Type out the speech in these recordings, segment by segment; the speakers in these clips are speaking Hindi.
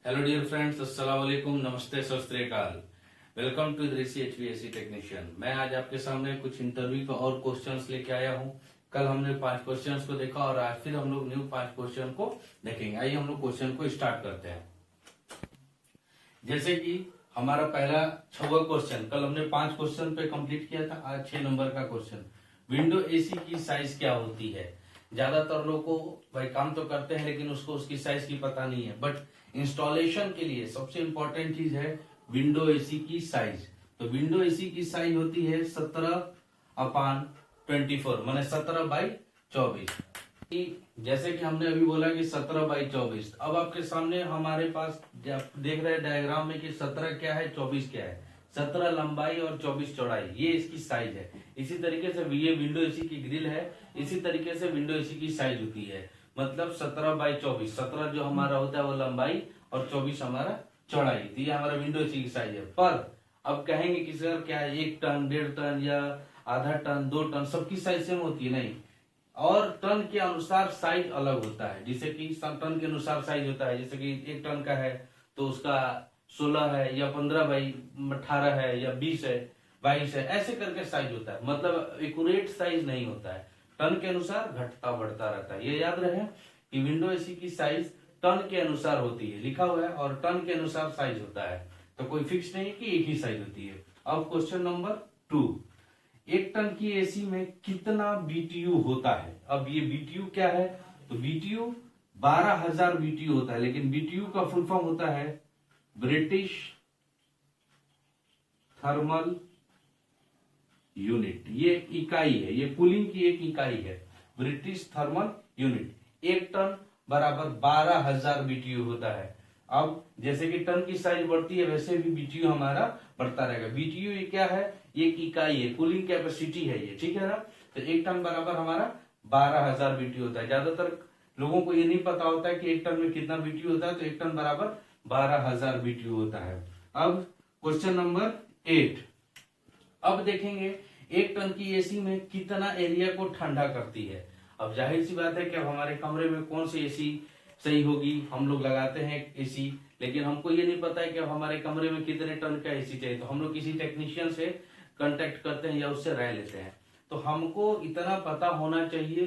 हेलो डियर फ्रेंड्स, अस्सलाम वालेकुम, नमस्ते, सत श्री अकाल। Welcome to Rishi HVAC technician. मैं आज आपके सामने कुछ इंटरव्यू का और क्वेश्चंस लेके आया हूं। कल हमने 5 क्वेश्चंस को देखा और आज फिर हम लोग न्यू 5 क्वेश्चन को देखेंगे। आइए हम लोग क्वेश्चन को स्टार्ट करते हैं। जैसे कि हमारा पहला 6वां क्वेश्चन, कल हमने 5 क्वेश्चन पे कंप्लीट किया था। आज 6 नंबर का क्वेश्चन, विंडो एसी की साइज क्या होती है। ज्यादातर लोग को भाई काम तो करते हैं लेकिन उसको उसकी साइज की पता नहीं है, बट इंस्टॉलेशन के लिए सबसे इंपॉर्टेंट चीज है विंडो एसी की साइज। तो विंडो एसी की साइज होती है 17/24, माने 17/24। जैसे कि हमने अभी बोला कि 17/24। अब आपके सामने हमारे पास देख रहे हैं डायग्राम में कि 17 क्या है, 24 क्या है। 17 लंबाई और 24 चौड़ाई, ये इसकी साइज है। इसी तरीके से ये विंडो एसी की ग्रिल है, इसी तरीके से विंडो एसी की साइज होती है। मतलब 17/24, 17 जो हमारा होता है वो लंबाई और 24 हमारा चौड़ाई। तो ये हमारा विंडो एसी की साइज है। पर अब कहेंगे कि सर क्या 1 टन, 1.5 टन या आधा टन, 2 टन सबकी साइज सेम होती है? नहीं, और टन के अनुसार साइज अलग होता है। जैसे कि टन के अनुसार साइज होता है, जैसे कि 1 टन का है तो उसका 16 है या 15/18 है या 20 है, 22 है, ऐसे करके साइज होता है। मतलब एक्यूरेट साइज नहीं होता है, टन के अनुसार घटता बढ़ता रहता है। ये याद रहे कि विंडो एसी की साइज टन के अनुसार होती है, लिखा हुआ है, और टन के अनुसार साइज होता है। तो कोई फिक्स नहीं कि एक ही साइज होती है। अब क्वेश्चन नंबर 2, 1 टन की एसी में कितना बीटीयू होता है। अब ये बीटीयू क्या है, तो बीटीयू 12,000 बीटीयू होता है, लेकिन बीटीयू का फुल फॉर्म होता है ब्रिटिश थर्मल यूनिट। ये इकाई है, ये कूलिंग की एक इकाई है, ब्रिटिश थर्मल यूनिट। 1 टन बराबर 12,000 बीटीयू होता है। अब जैसे कि टन की साइज बढ़ती है वैसे भी बीटीयू हमारा बढ़ता रहेगा। बीटीयू ये क्या है, एक इकाई है, कूलिंग कैपेसिटी है ये, ठीक है ना। तो 1 टन बराबर हमारा 12,000 बीटीयू होता है। ज्यादातर लोगों को ये नहीं पता होता है कि 1 टन में कितना बीटीयू होता है। तो 1 टन बराबर 12,000 बीटीयू होता है। अब क्वेश्चन नंबर 8, अब देखेंगे 1 टन की एसी में कितना एरिया को ठंडा करती है। अब जाहिर सी बात है कि अब हमारे कमरे में कौन सी एसी सही होगी। हम लोग लगाते हैं एसी, लेकिन हमको ये नहीं पता है कि अब हमारे कमरे में कितने टन का एसी चाहिए। तो हम लोग किसी टेक्नीशियन से कांटेक्ट करते हैं या उससे राय लेते हैं। तो हमको इतना पता होना चाहिए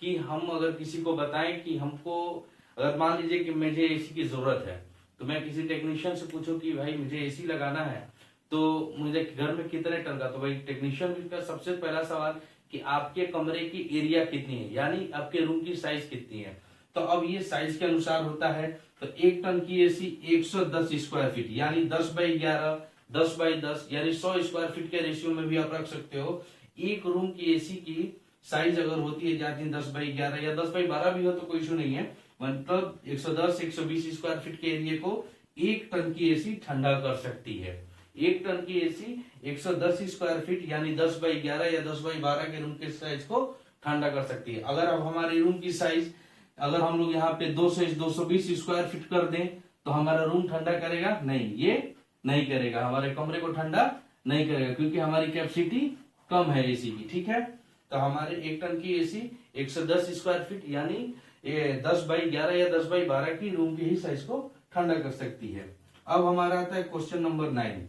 कि हम अगर किसी को बताएं कि हमको, अगर मान लीजिए कि मुझे एसी की जरूरत है, तो मैं किसी टेक्नीशियन से पूछूं कि भाई मुझे एसी लगाना है, तो मुझे घर में कितने टन का। तो भाई टेक्नीशियन का सबसे पहला सवाल कि आपके कमरे की एरिया कितनी है, यानी आपके रूम की साइज कितनी है। तो अब ये साइज के अनुसार होता है। तो 1 टन की एसी 110 स्क्वायर फीट, यानी 10/11, 10/10, यानी 100 स्क्वायर फीट के रेशियो में भी आप रख सकते हो। एक रूम की एसी की साइज अगर होती है जाती 10/11 या 10/12 भी हो तो कोई इशू नहीं है। मतलब 110, 120 स्क्वायर फीट के एरिया को 1 टन की एसी ठंडा कर सकती है। 1 टन की एसी 110 स्क्वायर फीट यानी 10/11 या 10/12 के रूम के साइज को ठंडा कर सकती है। अगर अब हमारे रूम की साइज अगर हम लोग यहाँ पे 220 स्क्वायर फीट कर दें तो हमारा रूम ठंडा करेगा? नहीं, ये नहीं करेगा, हमारे कमरे को ठंडा नहीं करेगा, क्योंकि हमारी कैपेसिटी कम है एसी की, ठीक है। तो हमारे 1 टन की एसी 110 स्क्वायर फीट यानी 10/11 या 10/12 की रूम की ही साइज को ठंडा कर सकती है। अब हमारा आता है क्वेश्चन नंबर 9,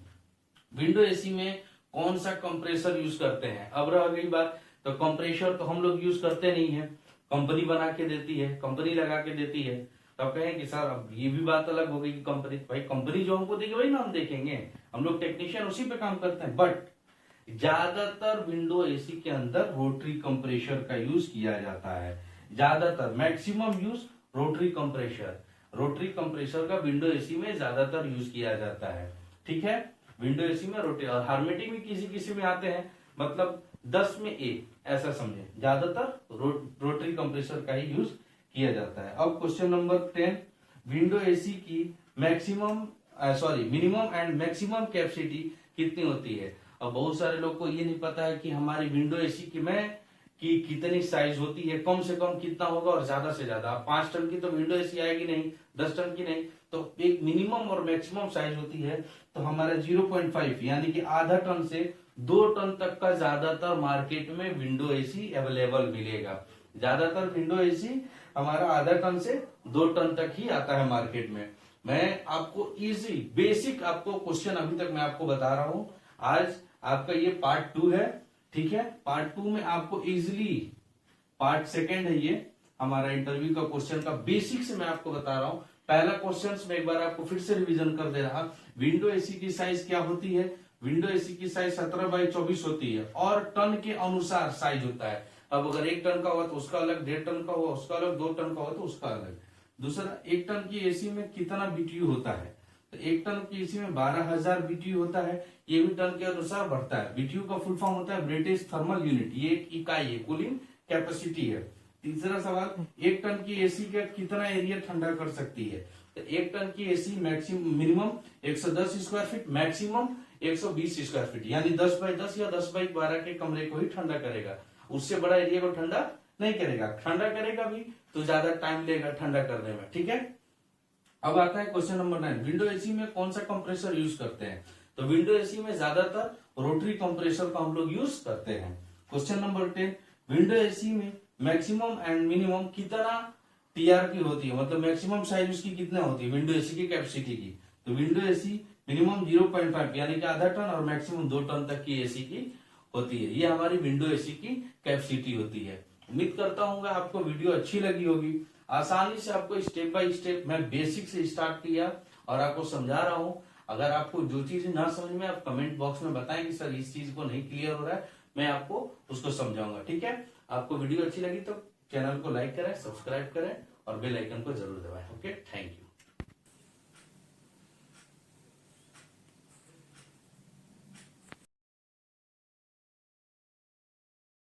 विंडो एसी में कौन सा कंप्रेसर यूज करते हैं। अब रह गई बात, तो कंप्रेसर तो हम लोग यूज करते नहीं है, कंपनी बना के देती है, कंपनी लगा के देती है। तो आप कहें कि सर अब ये भी बात अलग हो गई कि कंपनी, भाई कंपनी जो हमको देगी वही ना हम देखेंगे, हम लोग टेक्नीशियन उसी पे काम करते हैं। बट ज्यादातर विंडो एसी के अंदर रोटरी कंप्रेसर का यूज किया जाता है। ज्यादातर maximum use rotary compressor, rotary compressor का विंडो एसी में ज्यादातर यूज किया जाता है, ठीक है। विंडो एसी में रोटरी और हार्मेटिक भी किसी किसी में आते हैं, मतलब 10 में 1 ऐसा समझे। ज्यादातर रोटरी कंप्रेसर का ही यूज किया जाता है। अब क्वेश्चन नंबर 10, विंडो एसी की मिनिमम एंड मैक्सिमम कैपेसिटी कितनी होती है। अब बहुत सारे लोग को ये नहीं पता है कि हमारी विंडो एसी की कितनी साइज होती है, कम से कम कितना होगा और ज्यादा से ज्यादा। 5 टन की तो विंडो एसी आएगी नहीं, 10 टन की नहीं, तो एक मिनिमम और मैक्सिमम साइज होती है। तो हमारा 0.5 यानी कि आधा टन से 2 टन तक का ज्यादातर मार्केट में विंडो एसी अवेलेबल मिलेगा। ज्यादातर विंडो एसी हमारा आधा टन से 2 टन तक ही आता है मार्केट में। मैं आपको इजी बेसिक आपको क्वेश्चन अभी तक मैं आपको बता रहा हूं। आज आपका ये पार्ट 2 है, ठीक है। पार्ट 2 में आपको इजिली, पार्ट सेकेंड है ये हमारा इंटरव्यू का क्वेश्चन का बेसिक से मैं आपको बता रहा हूं। पहला क्वेश्चन में एक बार आपको फिर से रिवीजन कर दे रहा। विंडो एसी की साइज क्या होती है? विंडो एसी की साइज 17x24 होती है और टन के अनुसार साइज होता है। अब अगर 1 टन का हुआ तो उसका अलग, 1.5 टन का हुआ उसका अलग, 2 टन का हुआ तो उसका अलग। दूसरा, 1 टन की एसी में कितना बीटीयू होता है? तो 1 टन की एसी में 12,000 बीटीयू होता है। ये भी टन के अनुसार बढ़ता है। बीटीयू का फुल फॉर्म होता है ब्रिटिश थर्मल यूनिट, ये एक इकाई है, कूलिंग कैपेसिटी है। तीसरा सवाल, 1 टन की एसी का कितना एरिया ठंडा कर सकती है? तो 1 टन की AC maximum minimum 110 square feet, maximum 120 square feet, यानी 10x10 या 10x12 के कमरे को ही ठंडा करेगा। उससे बड़ा एरिया को ठंडा नहीं करेगा। ठंडा करेगा भी तो ज्यादा टाइम लेगा ठंडा करने में, ठीक है। अब आता है क्वेश्चन नंबर 9, विंडो एसी में कौन सा कंप्रेसर यूज करते हैं? तो विंडो एसी में ज्यादातर रोटरी कंप्रेसर का हम लोग यूज करते हैं। क्वेश्चन नंबर 10, विंडो एसी में मैक्सिमम एंड मिनिमम कितना टीआर की होती है, मतलब मैक्सिमम साइज उसकी कितना होती है विंडो एसी की कैपेसिटी की? तो विंडो एसी मिनिमम 0.5 यानी कि आधा टन और मैक्सिमम 2 टन तक की एसी की होती है। ये हमारी विंडो एसी की कैपेसिटी होती है। उम्मीद करता हूँ आपको वीडियो अच्छी लगी होगी। आसानी से आपको स्टेप बाय स्टेप मैं बेसिक से स्टार्ट किया और आपको समझा रहा हूँ। अगर आपको जो चीज ना समझ में, आप कमेंट बॉक्स में बताएं कि सर इस चीज को नहीं क्लियर हो रहा है, मैं आपको उसको समझाऊंगा, ठीक है। आपको वीडियो अच्छी लगी तो चैनल को लाइक करें, सब्सक्राइब करें और बेल आइकन को जरूर दबाएं। Okay, thank you.